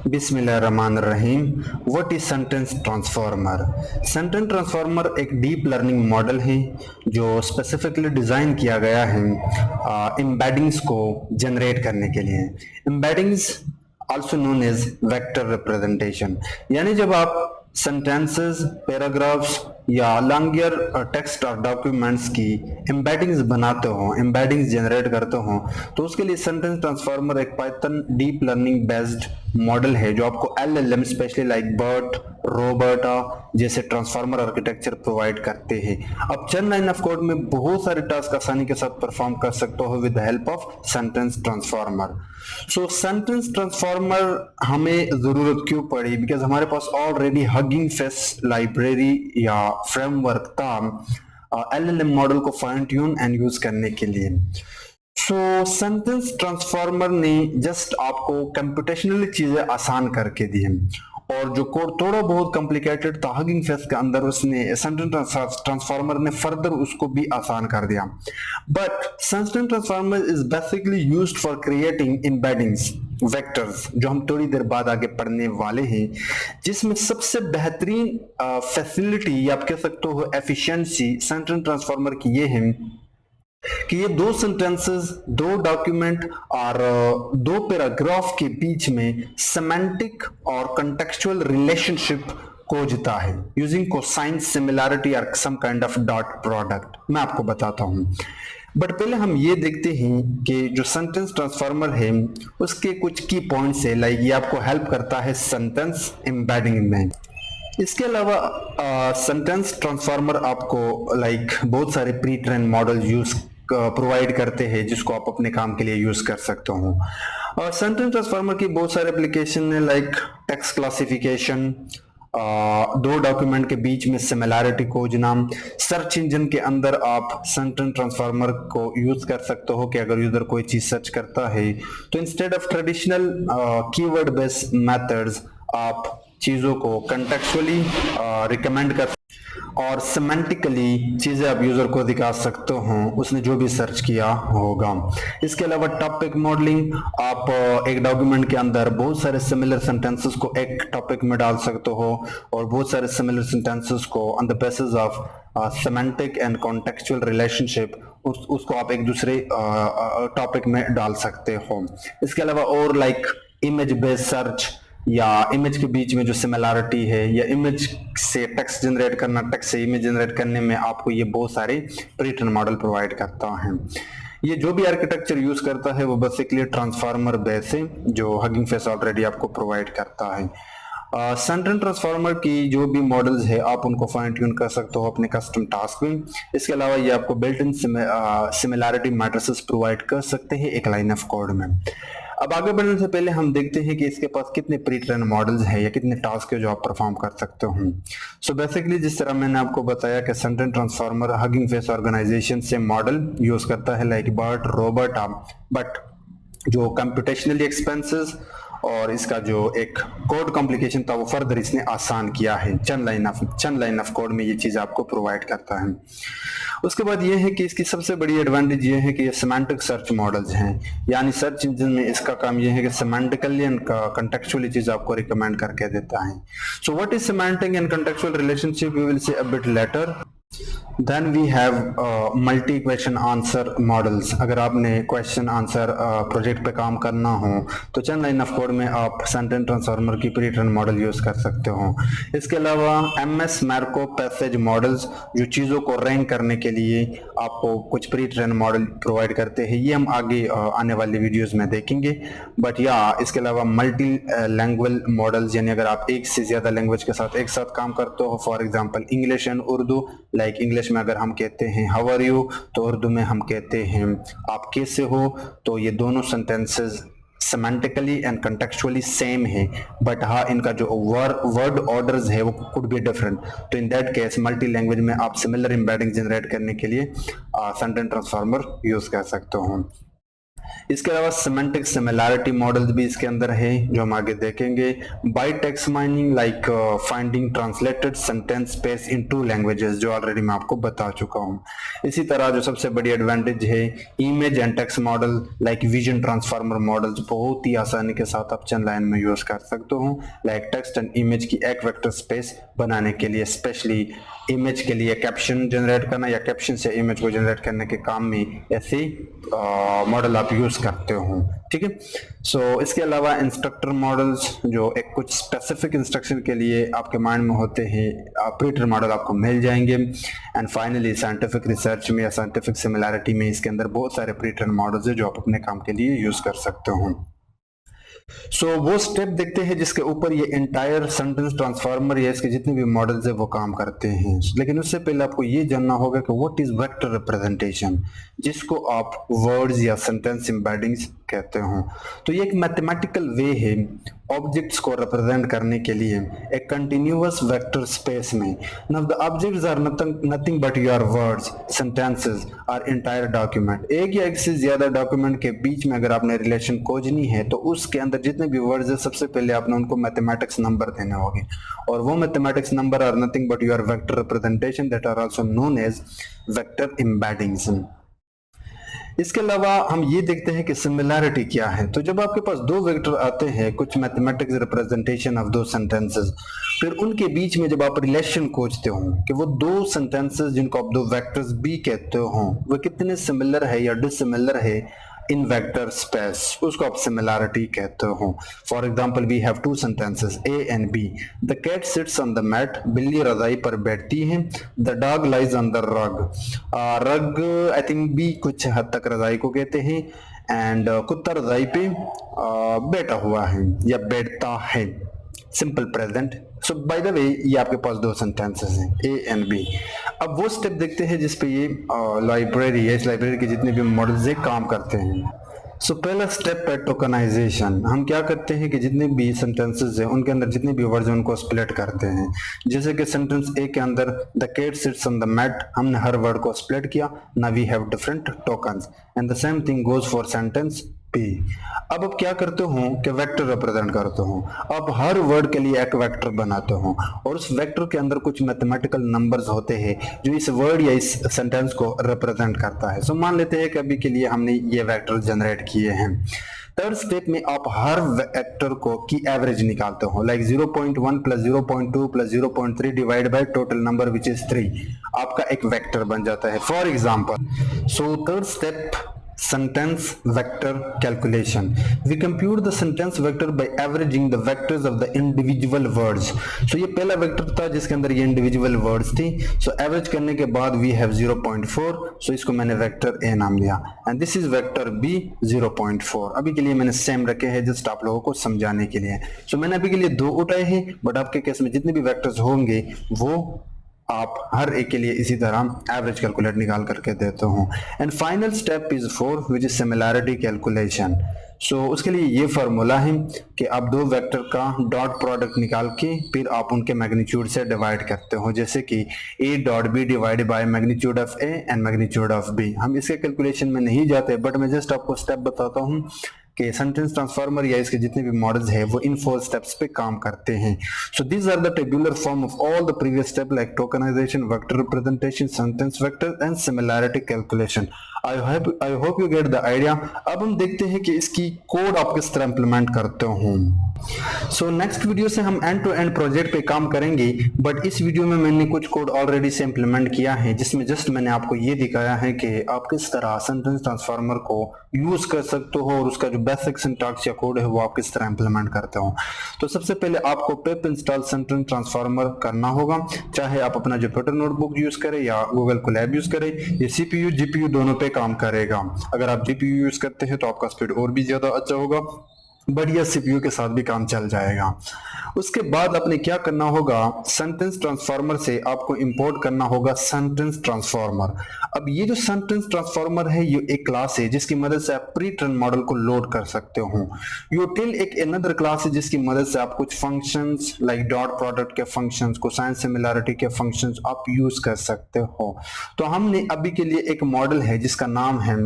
बिस्मिल्लाहिर्रहमानिर्रहीम। What is sentence transformer? Sentence transformer एक deep learning model है जो स्पेसिफिकली डिज़ाइन किया गया है एम्बेडिंग्स को जनरेट करने के लिए। Embeddings also known as vector representation, यानी जब आप सेंटेंसेस, पैराग्राफ्स या लॉन्गर टेक्स्ट और डॉक्यूमेंट्स की एम्बेडिंग्स बनाते हो, एम्बेडिंग्स जनरेट करते हो, तो उसके लिए सेंटेंस ट्रांसफार्मर एक Python deep learning based model है जो आपको LLM specially like BERT, RoBERTa जैसे ट्रांसफार्मर आर्किटेक्चर प्रोवाइड करते हैं। अब चंद लाइन ऑफ कोड में बहुत सारे टास्क आसानी के साथ परफॉर्म कर सकते हो with the help of sentence transformer. So sentence transformer हमें जरूरत क्यों पड़ी? बिकॉज हमारे पास ऑलरेडी हगिंग फेस लाइब्रेरी या फ्रेमवर्क था एलएलएम मॉडल को फाइन ट्यून एंड यूज करने के लिए। सो सेंटेंस ट्रांसफार्मर ने जस्ट आपको कंप्यूटेशनली चीजें आसान करके दी हैं, और जो कोड थोड़ा बहुत कॉम्प्लिकेटेड था हगिंग फेस के अंदर, उसने सेंटेंस ट्रांसफार्मर ने फर्दर उसको भी आसान कर दिया। But sentence transformer is basically used for creating embeddings, vectors, जो हम थोड़ी देर बाद आगे पढ़ने वाले हैं, जिसमें सबसे बेहतरीन फैसिलिटी या आप कह सकते हो एफिशिएंसी सेंटेंस ट्रांसफार्मर की ये है कि ये दो सेंटेंसेस, दो डॉक्यूमेंट और दो पैराग्राफ के बीच में सेमेंटिक और कंटेक्चुअल रिलेशनशिप खोजता है यूजिंग कोसाइन सिमिलैरिटी और some kind of dot product. मैं आपको बताता हूं, बट पहले हम ये देखते हैं कि जो सेंटेंस ट्रांसफार्मर है उसके कुछ की पॉइंट्स है, लाइक ये आपको हेल्प करता है सेंटेंस एम्बेडिंग में। इसके अलावा सेंटेंस ट्रांसफार्मर आपको लाइक बहुत सारे pre train model use provide करते हैं जिसको आप अपने काम के लिए यूज कर सकते हो। और सेंटेंस ट्रांसफार्मर की बहुत सारे एप्लीकेशन है लाइक टेक्स्ट क्लासिफिकेशन, दो डॉक्यूमेंट के बीच में सिमिलैरिटी खोजना, सर्च इंजन के अंदर आप सेंटेंस ट्रांसफार्मर को यूज कर सकते हो कि अगर यूजर कोई चीज सर्च करता है तो instead of traditional keyword based methods आप चीजों को कंटेक्चुअली रिकमेंड कर और सेमेंटिकली चीजें आप यूजर को दिखा सकते हो उसने जो भी सर्च किया होगा। इसके अलावा टॉपिक मॉडलिंग, आप एक डॉक्यूमेंट के अंदर बहुत सारे सिमिलर सेंटेंसेस को एक टॉपिक में डाल सकते हो और बहुत सारे सिमिलर सेंटेंसेस को on the basis of semantic and contextual relationship उसको आप एक दूसरे टॉपिक में डाल सकते हो। इसके अलावा और लाइक इमेज बेस्ड सर्च या इमेज के बीच में जो सिमिलैरिटी है, या इमेज से टेक्स्ट जनरेट करना, टेक्स्ट से इमेज जनरेट करने में आपको ये बहुत सारे प्री-ट्रेन मॉडल प्रोवाइड करता है। ये जो भी आर्किटेक्चर यूज करता है वो बेसिकली ट्रांसफार्मर बेस है जो हगिंग फेस ऑलरेडी आपको प्रोवाइड करता है। सेंटेंस ट्रांसफार्मर की जो भी मॉडल्स है आप उनको फाइन ट्यून कर सकते हो अपने कस्टम टास्क में। इसके अलावा ये आपको built in similarity matrices provide कर सकते हैं एक लाइन ऑफ कोड में। अब आगे बढ़ने से पहले हम देखते हैं कि इसके पास कितने प्री ट्रेन मॉडल्स हैं या कितने टास्क है जो आप परफॉर्म कर सकते हो। सो बेसिकली जिस तरह मैंने आपको बताया कि sentence transformer Hugging Face organization से मॉडल यूज करता है लाइक बर्ट, रोबर्ट, बट जो कंप्यूटेशनली एक्सपेंसेस और इसका जो एक कोड कॉम्प्लिकेशन था वो फर्दर इसने आसान किया है। चंद लाइन ऑफ कोड में ये चीज आपको प्रोवाइड करता है। उसके बाद ये है कि इसकी सबसे बड़ी एडवांटेज ये है कि ये सेमांटिक सर्च मॉडल्स हैं, यानी सर्च इंजन में इसका काम ये है कि सेमांटिकली एंड कंटेक्चुअली चीज आपको रिकमेंड करके देता है। So what is semantic and contextual relationship we will see a bit later. Then we have multi question answer models. अगर आपने क्वेश्चन आंसर प्रोजेक्ट पे काम करना हो तो चंद लाइन ऑफ कोड में आप सेंटेंस ट्रांसफार्मर की प्री ट्रेन मॉडल यूज कर सकते हो। इसके अलावा एमएस मार्को पैसेज मॉडल्स जो चीज़ों को रैंक करने के लिए आपको कुछ प्री ट्रेन मॉडल प्रोवाइड करते हैं, ये हम आगे आने वाले वीडियोज में देखेंगे। बट या इसके अलावा मल्टी लैंग्वेज मॉडल्स, यानी अगर आप एक से ज्यादा लैंग्वेज के साथ एक साथ काम करते हो, for example English and Urdu, like English में अगर हम कहते हैं हाउ आर यू तो उर्दू में हम कहते हैं आप कैसे हो, तो ये दोनों सेंटेंसेस सेमेंटिकली एंड कंटेक्चुअली सेम है, बट हाँ इनका जो वर्ड ऑर्डर्स है वो कुड बी डिफरेंट। तो in that case multi language में आप सिमिलर एम्बेडिंग जनरेट करने के लिए सेंटेंस ट्रांसफार्मर यूज कर सकते हो। इसके अलावा सिमेंटिक सिमिलैरिटी मॉडल्स भी इसके अंदर है जो हम आगे देखेंगे। By text mining like finding translated sentence space in two languages, जो ऑलरेडी मैं आपको बता चुका हूँ। इसी तरह जो सबसे बड़ी एडवांटेज है, image and text model like vision transformer models बहुत ही आसानी के साथ आप चंद लाइन में यूज कर सकते हो, लाइक टेक्स्ट एंड इमेज की एक वेक्टर स्पेस बनाने के लिए, स्पेशली इमेज के लिए कैप्शन जनरेट करना या कैप्शन से इमेज को जनरेट करने के काम में ऐसे मॉडल आप यूज करते हो। ठीक है, सो इसके अलावा इंस्ट्रक्टर मॉडल्स जो एक कुछ स्पेसिफिक इंस्ट्रक्शन के लिए आपके माइंड में होते हैं, प्रीट्रेन मॉडल आपको मिल जाएंगे। एंड फाइनली साइंटिफिक रिसर्च में या साइंटिफिक सिमिलैरिटी में इसके अंदर बहुत सारे प्रीट्रेन मॉडल्स है जो आप अपने काम के लिए यूज कर सकते हो। सो वो स्टेप देखते हैं जिसके ऊपर ये एंटायर सेंटेंस ट्रांसफार्मर या इसके जितने भी मॉडल्स है वो काम करते हैं। लेकिन उससे पहले आपको ये जानना होगा कि व्हाट इज वेक्टर रिप्रेजेंटेशन, जिसको आप वर्ड्स या सेंटेंस एम्बेडिंग्स कहते हो। तो ये एक मैथमेटिकल वे है ऑब्जेक्ट्स को रिप्रेजेंट करने के लिए एक कंटिन्यूअस वेक्टर स्पेस में। Now the objects are nothing but your words, sentences और एंटायर डॉक्यूमेंट। एक या एक से ज्यादा डॉक्यूमेंट के बीच में अगर आपने रिलेशन खोजनी है तो उसके अंदर जितने भी वर्ड्स है सबसे पहले आपने उनको मैथमेटिक्स नंबर देने होंगे, और वो mathematics number are nothing but your vector representation that are also known as vector embeddings. इसके अलावा हम ये देखते हैं कि सिमिलैरिटी क्या है। तो जब आपके पास दो वेक्टर आते हैं, कुछ मैथमेटिक्स रिप्रेजेंटेशन ऑफ दो सेंटेंसेस, फिर उनके बीच में जब आप रिलेशन खोजते हो कि वो दो सेंटेंसेस जिनको आप दो वेक्टर्स भी कहते हो वो कितने सिमिलर है या डिसिमिलर है इन वेक्टर स्पेस, उसको आप सिमिलैरिटी कहते हो। For example we have two sentences A and B. The cat sits on the mat, बिल्ली रजाई पर बैठती है। The dog lies on the rug, rug I think B कुछ हद तक रजाई को कहते हैं, एंड कुत्ता रजाई पे बैठा हुआ है या बैठता है, simple present. So by the way ये आपके पास दो सेंटेंसेस हैं ए एंड बी। अब वो स्टेप देखते हैं जिसपे ये लाइब्रेरी है, इस लाइब्रेरी के जितने भी मॉडल्स है काम करते हैं। सो पहला स्टेप है टोकनाइजेशन। हम क्या करते हैं कि जितने भी सेंटेंसेस हैं उनके अंदर जितने भी वर्ड्स हैं उनको स्प्लिट करते हैं। जैसे कि सेंटेंस ए के अंदर the cat sits on the mat, हमने हर वर्ड को स्प्लिट किया, now we have different tokens, and the same thing goes for sentence B. अब आप क्या करते हो कि वेक्टर रिप्रेजेंट करते हो। अब हर वर्ड के लिए एक वेक्टर बनाते हो और उस वेक्टर के अंदर कुछ मैथमेटिकल नंबर्स होते हैं जो इस वर्ड या इस सेंटेंस को रिप्रेजेंट करता है। सो मान लेते हैं कि अभी के लिए हमने ये वेक्टर जनरेट किए हैं। थर्ड स्टेप में आप हर वेक्टर को की एवरेज निकालते हो, like 0.1 plus 0.2 plus 0.3 divide by total number which is 3, आपका एक वेक्टर बन जाता है for example. So third step sentence vector calculation. We compute the sentence vector by averaging the vectors of the individual words. So ये पहला vector था जिसके अंदर ये इंडिविजुअल वर्ड्स थी। सो एवरेज करने के बाद we have 0.4, सो इसको मैंने वेक्टर ए नाम दिया, and this is vector B 0.4। अभी के लिए मैंने सेम रखे हैं जस्ट आप लोगों को समझाने के लिए। सो मैंने अभी के लिए दो उठाए हैं, बट आपके केस में जितने भी वेक्टर्स होंगे वो आप हर एक के लिए इसी तरह एवरेज कैलकुलेट निकाल करके देते हो। And final step is 4 which is similarity calculation. So उसके लिए ये फार्मूला है कि आप दो वेक्टर का डॉट प्रोडक्ट निकाल के फिर आप उनके मैग्नीट्यूड से डिवाइड करते हो, जैसे कि A dot B divide by magnitude of A and magnitude of B. हम इसके कैलकुलेशन में नहीं जाते, बट मैं जस्ट आपको स्टेप बताता हूँ कि सेंटेंस ट्रांसफार्मर या इसके जितने भी मॉडल्स हैं वो इन 4 स्टेप्स पे काम करते हैं। So these are the tabular form of all the previous step like tokenization, vector representation, sentence vector and similarity calculation. I hope you get the idea. अब हम देखते हैं कि इसकी कोड आप किस तरह इंप्लीमेंट करते हो। सो नेक्स्ट वीडियो से हम एंड टू एंड प्रोजेक्ट पे काम करेंगे, बट इस वीडियो में मैंने कुछ कोड ऑलरेडी से इंप्लीमेंट किया है जिसमें जस्ट मैंने आपको ये दिखाया है कि आप किस तरह सेंटेंस ट्रांसफार्मर को यूज कर सकते हो और उसका जो बेसिक सिंटैक्स या कोड है वो आप किस तरह इंप्लीमेंट करते हो। तो सबसे पहले आपको पिप इंस्टॉल सेंटेंस ट्रांसफार्मर करना होगा, चाहे आप अपना जुपिटर नोटबुक यूज करें या गूगल कोलैब यूज करें। ये सीपीयू जीपीयू दोनों पे काम करेगा। अगर आप जीपीयू यूज करते हैं तो आपका स्पीड और भी ज्यादा अच्छा होगा, बढ़िया सीपीयू के साथ भी काम चल जाएगा। उसके बाद आपने क्या करना होगा, सेंटेंस ट्रांसफार्मर से आपको इंपोर्ट करना होगा सेंटेंस ट्रांसफार्मर। अब ये जो सेंटेंस ट्रांसफार्मर है ये एक क्लास है जिसकी मदद से आप प्री ट्रेन मॉडल को लोड कर सकते हो। यूटिल एक अनदर क्लास है जिसकी मदद से आप कुछ फंक्शंस लाइक डॉट प्रोडक्ट के फंक्शंस, कोसाइन सिमिलैरिटी के फंक्शंस आप यूज कर सकते हो। तो हमने अभी के लिए एक मॉडल है जिसका नाम है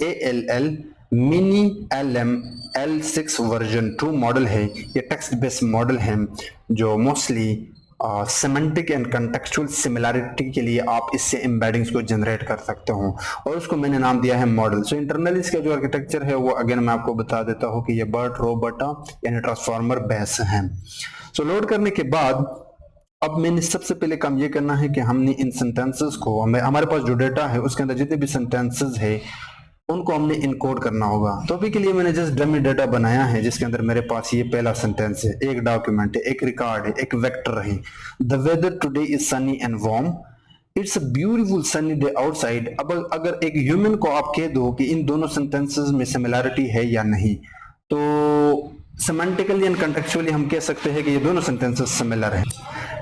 ALL mini LM L6 version 2 model है। ये टेक्स्ट बेस्ड मॉडल है जो mostly semantic and contextual similarity के लिए आप इससे एम्बेडिंग्स को जनरेट कर सकते हो, और उसको मैंने नाम दिया है मॉडल। सो इंटरनली इसका जो आर्किटेक्चर है वो अगेन मैं आपको बता देता हूँ कि ये बर्ट रो बटा यानी ट्रांसफार्मर बेस है। सो लोड करने के बाद अब मैंने सबसे पहले काम ये करना है कि हमने इन सेंटेंसेस को, हमारे पास जो डेटा है उसके अंदर जितने भी सेंटेंसेस है उनको हमने इनकोड करना होगा। तो अभी के लिए मैंने जस्ट डमी डेटा बनाया है जिसके अंदर मेरे पास ये पहला सेंटेंस है, एक डॉक्यूमेंट है, एक रिकॉर्ड है, एक वेक्टर है। The weather today is sunny and warm, it's a beautiful sunny day outside. अब अगर एक ह्यूमन को आप कह दो कि इन दोनों सेंटेंसेस में सिमिलैरिटी है या नहीं, तो सेमेंटिकली एंड कंटेक्चुअली हम कह सकते हैं कि ये दोनों सेंटेंसेस सिमिलर हैं,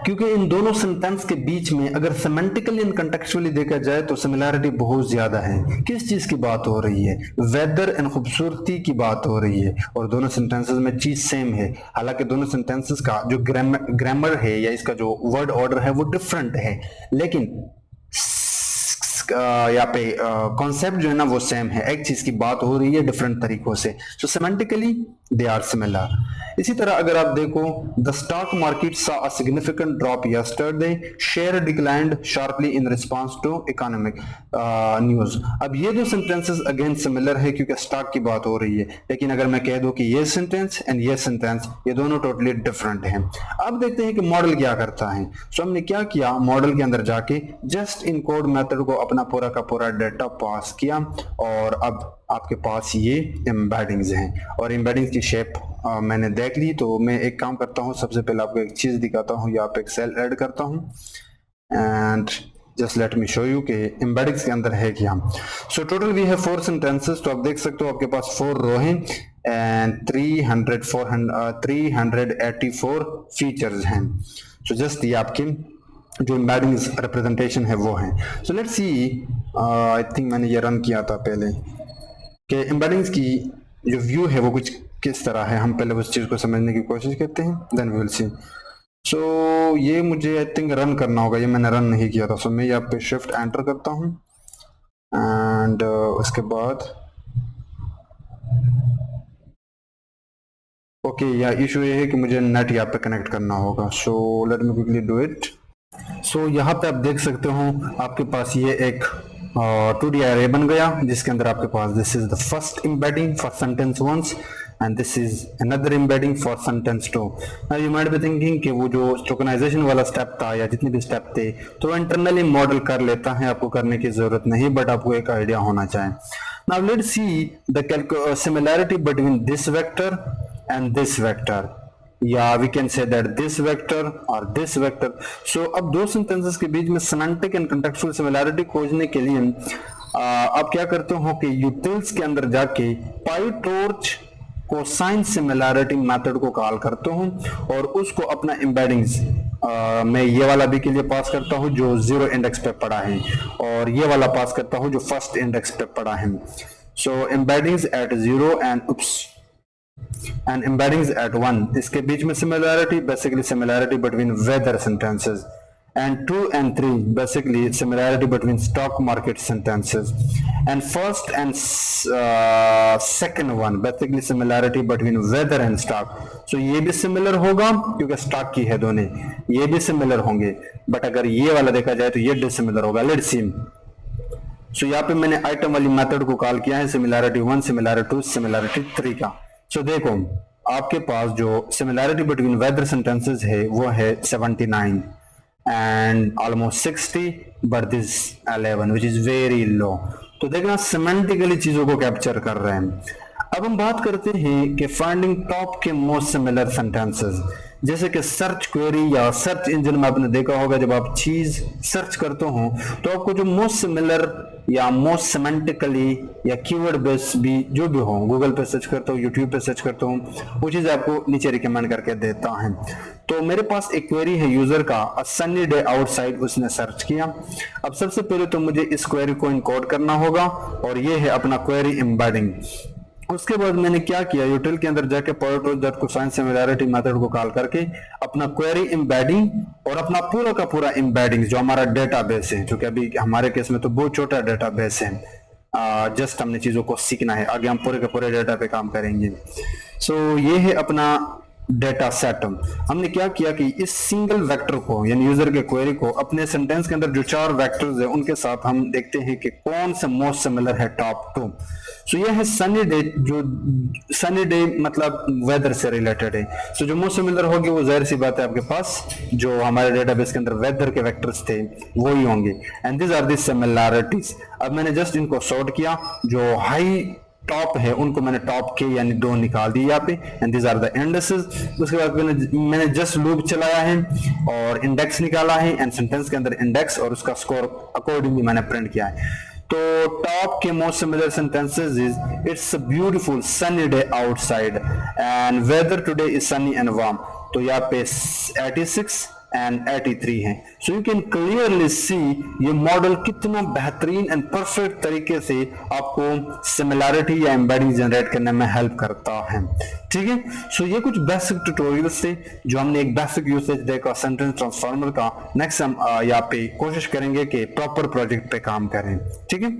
क्योंकि इन दोनों सेंटेंस के बीच में अगर सेमेंटिकली एंड कंटेक्चुअली देखा जाए तो सिमिलैरिटी बहुत ज्यादा है। किस चीज की बात हो रही है? वेदर एंड खूबसूरती की बात हो रही है, और दोनों सेंटेंसेस में चीज सेम है। हालांकि दोनों सेंटेंसेस का जो ग्रामर है या इसका जो वर्ड ऑर्डर है वो डिफरेंट है, लेकिन यहाँ पे कॉन्सेप्ट जो है ना वो सेम है। एक चीज की बात हो रही है डिफरेंट तरीकों से, सो सेमेंटिकली दे आर सिमिलर। इसी तरह अगर आप देखो, the stock market saw a significant drop yesterday, share declined sharply in response to economic news. अब ये दो सेंटेंसेस अगेन सिमिलर है क्योंकि स्टॉक की बात हो रही है, लेकिन अगर मैं कह दूं कि ये सेंटेंस एंड ये सेंटेंस ये दोनों टोटली डिफरेंट हैं। अब देखते हैं कि मॉडल क्या करता है। सो हमने क्या किया, मॉडल के अंदर जाके जस्ट इन कोड मेथड को अपना पूरा का पूरा डेटा पास किया, और अब आपके पास ये एम्बेडिंग्स हैं, और एम्बेडिंग्स की शेप मैंने देख ली। तो मैं एक काम करता हूँ, सबसे पहले आपको एक चीज दिखाता हूँ, यहाँ पे एक सेल ऐड करता हूँ and just let me show you कि एम्बेडिंग्स के अंदर है क्या। So total we have 4 sentences. तो आप देख सकते हो आपके पास 4 रो हैं एंड 384 फीचर्स हैं। सो जस्ट ये आपकी जो एम्बेडिंग्स रिप्रेजेंटेशन है वो है। So let's see, I think मैंने ये रन किया था पहले, कि एम्बेडिंग्स की जो व्यू है वो कुछ किस तरह है। हम पहले उस चीज को समझने की कोशिश करते हैं, देन वी विल सी। सो ये मुझे आई थिंक रन करना होगा, ये मैंने रन नहीं किया था। सो मैं यहाँ पे शिफ्ट एंटर करता हूँ एंड उसके बाद ओके, या इशू ये है कि मुझे नेट यहाँ पे कनेक्ट करना होगा। So let me quickly do it. So यहाँ पे आप देख सकते हो आपके पास ये एक 2D array बन गया, जिसके अंदर आपके पास this is the first embedding for sentence 1 and this is another embedding for sentence 2। Now you might be thinking कि वो जो टोकनाइजेशन वाला स्टेप था या जितने भी स्टेप थे तो इंटरनली मॉडल कर लेता है, आपको करने की जरूरत नहीं, बट आपको एक आइडिया होना चाहिए। Now let's see the similarity between this vector and this vector, या we can say that this vector और दिस वेक्टर। सो अब दो सेंटेंसेस के बीच में सेमेंटिक एंड कंटेक्चुअल सिमिलैरिटी खोजने के लिए आप क्या करते हो कि यूटिल्स के अंदर जाके पाईटॉर्च कोसाइन सिमिलैरिटी मेथड को कॉल करते हो, और उसको अपना एम्बेडिंग्स मैं ये वाला भी के लिए पास करता हूँ जो 0 इंडेक्स पे पड़ा है, और ये वाला पास करता हूँ जो फर्स्ट इंडेक्स पे पड़ा है। सो embeddings eight 0 and embeddings at 1, इसके बीच में similarity, basically similarity between weather sentences, and 2 and 3 basically similarity between stock market sentences, and first and second one basically similarity between weather and stock। so ये भी similar होगा क्योंकि stock की है दोनों, ये भी similar होंगे, but अगर ये वाला देखा जाए तो ये dissimilar होगा। let's see। so यहाँ पे मैंने आइटम वाली मेथड को कॉल किया है सिमिलैरिटी 1, सिमिलैरिटी 2, सिमिलैरिटी 3 का। सो देखो आपके पास जो सिमिलैरिटी बिटवीन वेदर सेंटेंसेस है वो है 79 and almost 60, but this 11 which is very low. तो देखना सेमेंटिकली चीजों को कैप्चर कर रहे हैं। अब हम बात करते हैं कि फाइंडिंग टॉप के मोस्ट सिमिलर सेंटेंसेस, जैसे कि सर्च क्वेरी या सर्च इंजन में आपने देखा होगा जब आप चीज सर्च करते हो तो आपको जो मोस्ट सिमिलर या मोस्ट सेमेंटिकली या कीवर्ड बेस भी जो भी हो, गूगल पे सर्च करता हूँ, यूट्यूब पे सर्च करता हूँ, वो चीज आपको नीचे रिकमेंड करके देता है। तो मेरे पास एक क्वेरी है यूजर का, अ सनी डे आउटसाइड, उसने सर्च किया। अब सबसे पहले तो मुझे इस क्वेरी को इनकोड करना होगा, और ये है अपना क्वेरी एम्बेडिंग। उसके बाद मैंने क्या किया, यूटिल के अंदर जाके पाईटॉर्च सिमिलैरिटी मेथड को कॉल करके अपना क्वेरी एम्बेडिंग और अपना पूरा का पूरा एम्बेडिंग जो हमारा डेटाबेस है, जो कि अभी हमारे केस में तो बहुत छोटा डेटाबेस है, जस्ट हमने चीजों को सीखना है, आगे हम पूरे के पूरे डेटा पे काम करेंगे। सो ये है अपना डेटा सेट। हमने क्या किया कि इस सिंगल वेक्टर को यानी यूजर के क्वेरी को अपने सेंटेंस के अंदर जो 4 वेक्टर्स है उनके साथ हम देखते हैं कि कौन सा मोस्ट सिमिलर है टॉप 2। सो ये है सनी डे, जो सनी डे मतलब वेदर से रिलेटेड है। सो जो मोस्ट सिमिलर होगी वो जाहिर सी बात है आपके पास जो हमारे डेटाबेस के अंदर वेदर के वेक्टर्स थे वो ही होंगे, and this are the similarities. अब मैंने जस्ट इनको सॉर्ट किया, जो हाई टॉप है उनको मैंने टॉप के यानी 2 निकाल दिए यहाँ पे, and this are the indexes. उसके बाद मैंने जस्ट लूप चलाया है और इंडेक्स निकाला है, एंड सेंटेंस के अंदर इंडेक्स और उसका स्कोर अकॉर्डिंगली मैंने प्रिंट किया है। तो टॉप के most similar sentences is it's a beautiful sunny day outside and weather today is sunny and warm. तो यहाँ पे 86 एंड 83 है। So you can clearly see ये मॉडल कितना बेहतरीन एंड परफेक्ट तरीके से आपको सिमिलैरिटी या एम्बेडिंग जनरेट करने में हेल्प करता है। ठीक है, सो ये कुछ बेसिक ट्यूटोरियल्स थे जो हमने एक बेसिक यूसेज देखा सेंटेंस ट्रांसफार्मर का। नेक्स्ट हम यहाँ पे कोशिश करेंगे कि प्रॉपर प्रोजेक्ट पे काम करें। ठीक है।